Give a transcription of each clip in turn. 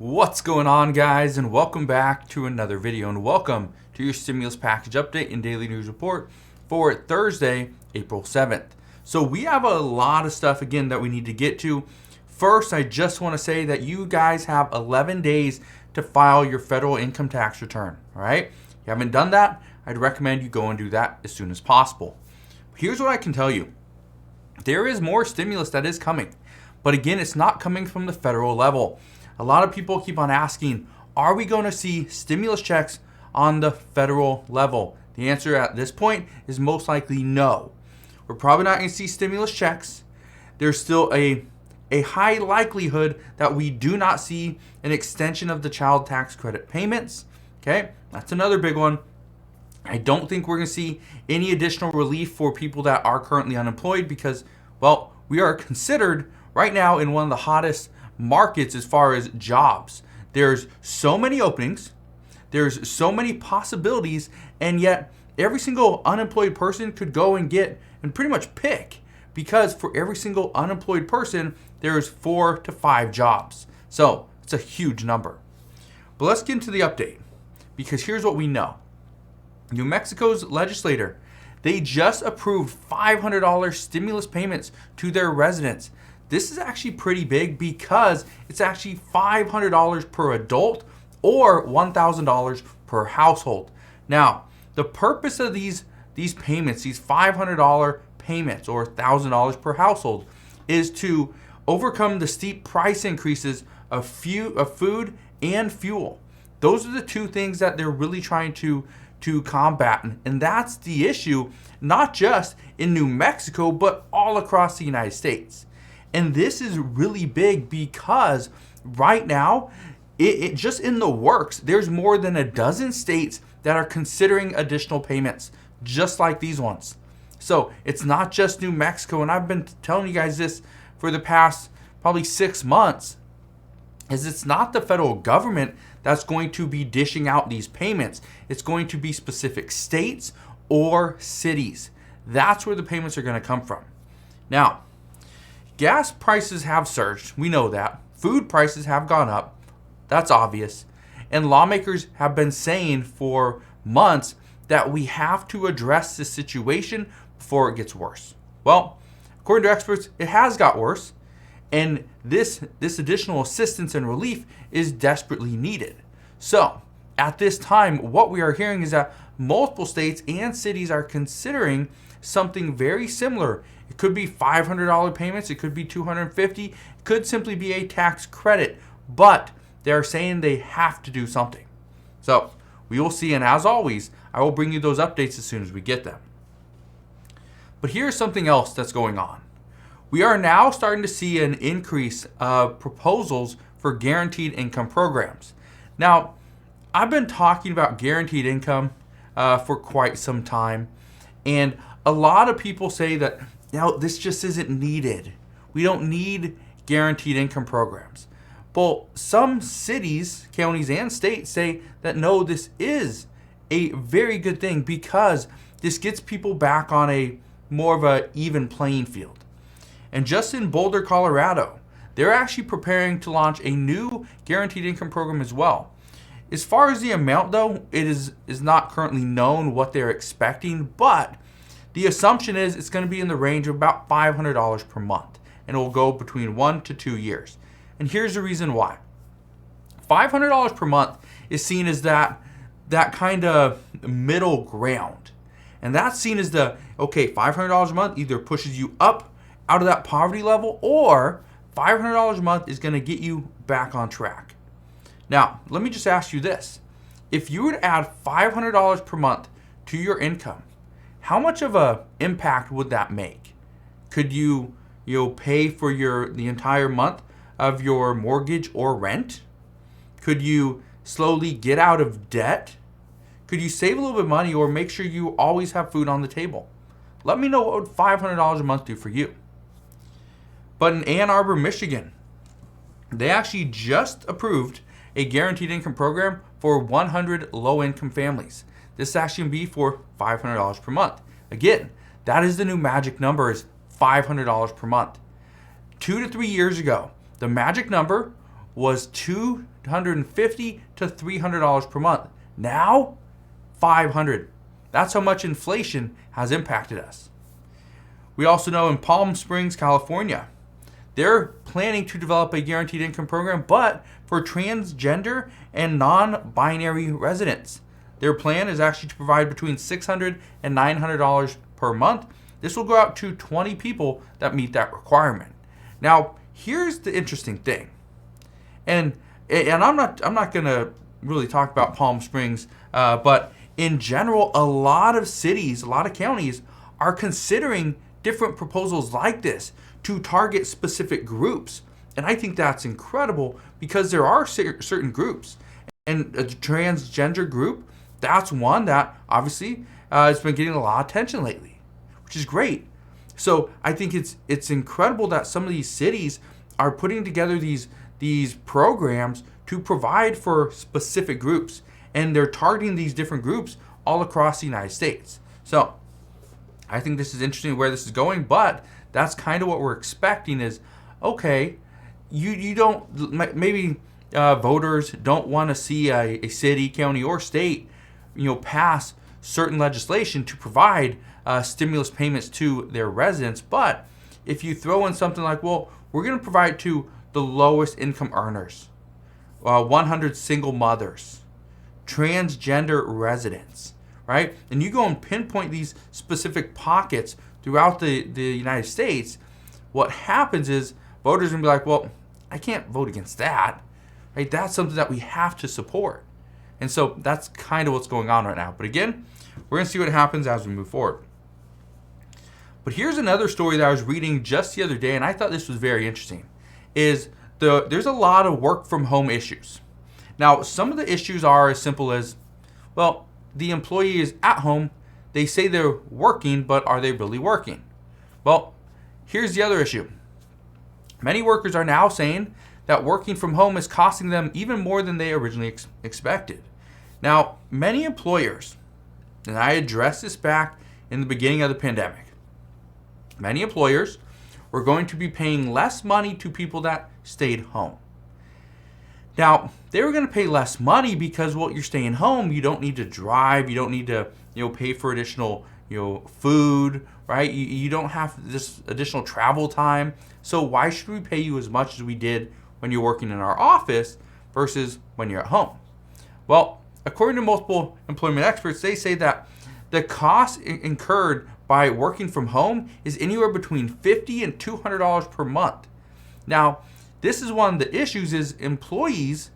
What's going on, guys, and welcome back to another video, and welcome to your stimulus package update and daily news report for Thursday, April 7th. So we have a lot of stuff again that we need to get to. First, I just want to say that you guys have 11 days to file your federal income tax return. All right, if you haven't done that, I'd recommend you go and do that as soon as possible. Here's what I can tell you. There is more stimulus that is coming, but again, it's not coming from the federal level. A lot of people keep on asking, are we going to see stimulus checks on the federal level? The answer at this point is most likely no. We're probably not going to see stimulus checks. There's still a high likelihood that we do not see an extension of the child tax credit payments. Okay, that's another big one. I don't think we're going to see any additional relief for people that are currently unemployed because, well, we are considered right now in one of the hottest markets as far as jobs. There's so many openings, there's so many possibilities, and yet every single unemployed person could go and get and pretty much pick, because for every single unemployed person there's 4 to 5 jobs. So it's a huge number. But let's get into the update, because here's what we know. New Mexico's legislator, they just approved $500 stimulus payments to their residents. This is actually pretty big because it's actually $500 per adult or $1,000 per household. Now, the purpose of these payments, these $500 payments or $1,000 per household, is to overcome the steep price increases of food and fuel. Those are the two things that they're really trying to combat, and that's the issue, not just in New Mexico, but all across the United States. And this is really big because right now, it just in the works, there's more than a dozen states that are considering additional payments, just like these ones. So it's not just New Mexico, and I've been telling you guys this for the past probably 6 months, is it's not the federal government that's going to be dishing out these payments. It's going to be specific states or cities. That's where the payments are going to come from. Now, gas prices have surged. We know that. Food prices have gone up. That's obvious. And lawmakers have been saying for months that we have to address this situation before it gets worse. Well, according to experts, it has got worse. And this additional assistance and relief is desperately needed. So, at this time, what we are hearing is that multiple states and cities are considering something very similar. It could be $500 payments, it could be $250, it could simply be a tax credit, but they're saying they have to do something. So, we will see, and as always, I will bring you those updates as soon as we get them. But here's something else that's going on. We are now starting to see an increase of proposals for guaranteed income programs. Now, I've been talking about guaranteed income for quite some time, and a lot of people say that this just isn't needed. We don't need guaranteed income programs. But some cities, counties, and states say that no, this is a very good thing because this gets people back on a more of an even playing field. And just in Boulder, Colorado, they're actually preparing to launch a new guaranteed income program as well. As far as the amount, though, it is not currently known what they're expecting, but the assumption is it's going to be in the range of about $500 per month, and it will go between 1 to 2 years. And here's the reason why. $500 per month is seen as that kind of middle ground. And that's seen as $500 a month either pushes you up out of that poverty level, or $500 a month is going to get you back on track. Now, let me just ask you this. If you were to add $500 per month to your income, how much of an impact would that make? Could you pay for the entire month of your mortgage or rent? Could you slowly get out of debt? Could you save a little bit of money or make sure you always have food on the table? Let me know what would $500 a month do for you. But in Ann Arbor, Michigan, they actually just approved a guaranteed income program for 100 low-income families. This actually will be for $500 per month. Again, that is the new magic number, is $500 per month. 2 to 3 years ago, the magic number was $250 to $300 per month. Now, $500. That's how much inflation has impacted us. We also know in Palm Springs, California, they're planning to develop a guaranteed income program, but for transgender and non-binary residents. Their plan is actually to provide between $600 and $900 per month. This will go out to 20 people that meet that requirement. Now, here's the interesting thing, and I'm not gonna really talk about Palm Springs, but in general, a lot of cities, a lot of counties are considering different proposals like this to target specific groups. And I think that's incredible because there are certain groups. And a transgender group, that's one that obviously has been getting a lot of attention lately, which is great. So I think it's incredible that some of these cities are putting together these programs to provide for specific groups. And they're targeting these different groups all across the United States. So I think this is interesting where this is going, but that's kind of what we're expecting is, okay, you don't, maybe voters don't want to see a city, county, or state, pass certain legislation to provide stimulus payments to their residents. But if you throw in something like, well, we're going to provide to the lowest income earners, 100 single mothers, transgender residents, right? And you go and pinpoint these specific pockets throughout the United States, what happens is voters are going to be like, well, I can't vote against that, right? That's something that we have to support. And so that's kind of what's going on right now. But again, we're going to see what happens as we move forward. But here's another story that I was reading just the other day, and I thought this was very interesting, is there's a lot of work from home issues. Now, some of the issues are as simple as, well, the employee is at home, they say they're working, but are they really working? Well, here's the other issue. Many workers are now saying that working from home is costing them even more than they originally expected. Now, many employers, and I addressed this back in the beginning of the pandemic, many employers were going to be paying less money to people that stayed home. Now, they were going to pay less money because, well, you're staying home. You don't need to drive. You don't need to, pay for additional, food, right? You don't have this additional travel time. So why should we pay you as much as we did when you're working in our office versus when you're at home? Well, according to multiple employment experts, they say that the cost incurred by working from home is anywhere between $50 and $200 per month. Now, this is one of the issues is employees,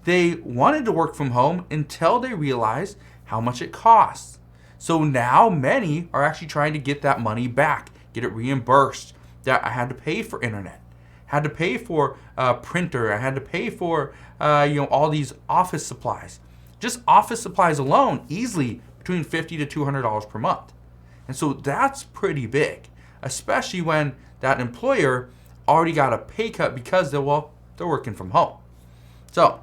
they wanted to work from home until they realized how much it costs. So now many are actually trying to get that money back, get it reimbursed. That I had to pay for internet, had to pay for a printer, I had to pay for all these office supplies. Just office supplies alone, easily between $50 to $200 per month. And so that's pretty big, especially when that employer already got a pay cut because they're working from home. So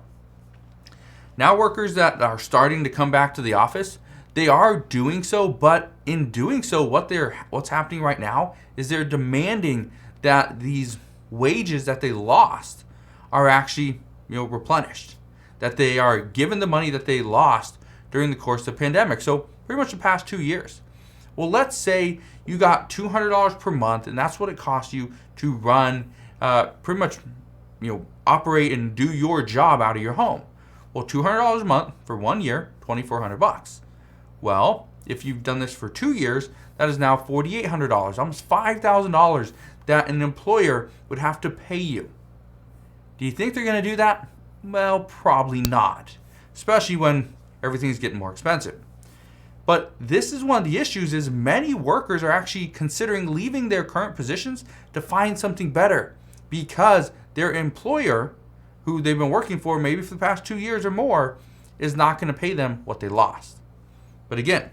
now workers that are starting to come back to the office, they are doing so, but in doing so, what's happening right now is they're demanding that these wages that they lost are actually replenished, that they are given the money that they lost during the course of the pandemic. So pretty much the past 2 years. Well, let's say you got $200 per month, and that's what it costs you to run, pretty much, operate and do your job out of your home. Well, $200 a month for 1 year, $2,400. Well, if you've done this for 2 years, that is now $4,800, almost $5,000 that an employer would have to pay you. Do you think they're going to do that? Well, probably not, especially when everything's getting more expensive. But this is one of the issues is many workers are actually considering leaving their current positions to find something better because their employer, who they've been working for maybe for the past 2 years or more, is not going to pay them what they lost. But again,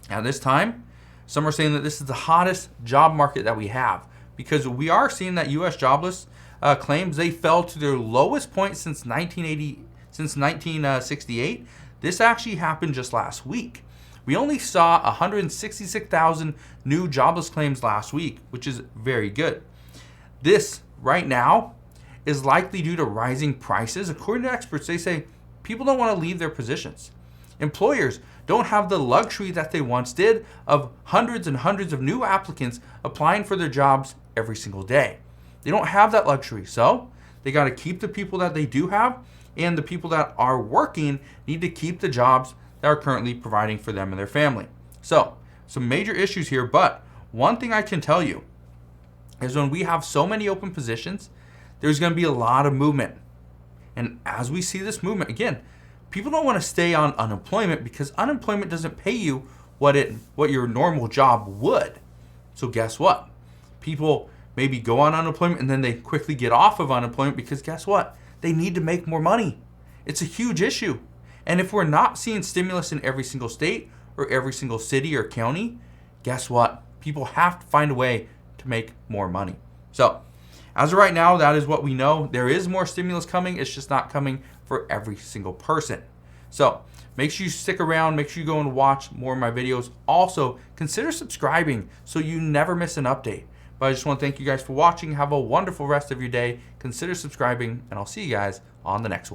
at this time, some are saying that this is the hottest job market that we have because we are seeing that U.S. jobless claims, they fell to their lowest point since 1968. This actually happened just last week. We only saw 166,000 new jobless claims last week, which is very good. This right now is likely due to rising prices. According to experts, they say people don't want to leave their positions. Employers don't have the luxury that they once did of hundreds and hundreds of new applicants applying for their jobs every single day. They don't have that luxury, so they got to keep the people that they do have, and the people that are working need to keep the jobs that are currently providing for them and their family. So, some major issues here, but one thing I can tell you is when we have so many open positions, there's going to be a lot of movement. And as we see this movement, again, people don't want to stay on unemployment because unemployment doesn't pay you what your normal job would. So guess what? People maybe go on unemployment and then they quickly get off of unemployment because guess what? They need to make more money. It's a huge issue. And if we're not seeing stimulus in every single state or every single city or county, guess what? People have to find a way to make more money. So as of right now, that is what we know. There is more stimulus coming. It's just not coming for every single person. So make sure you stick around. Make sure you go and watch more of my videos. Also, consider subscribing so you never miss an update. But I just want to thank you guys for watching. Have a wonderful rest of your day. Consider subscribing, and I'll see you guys on the next one.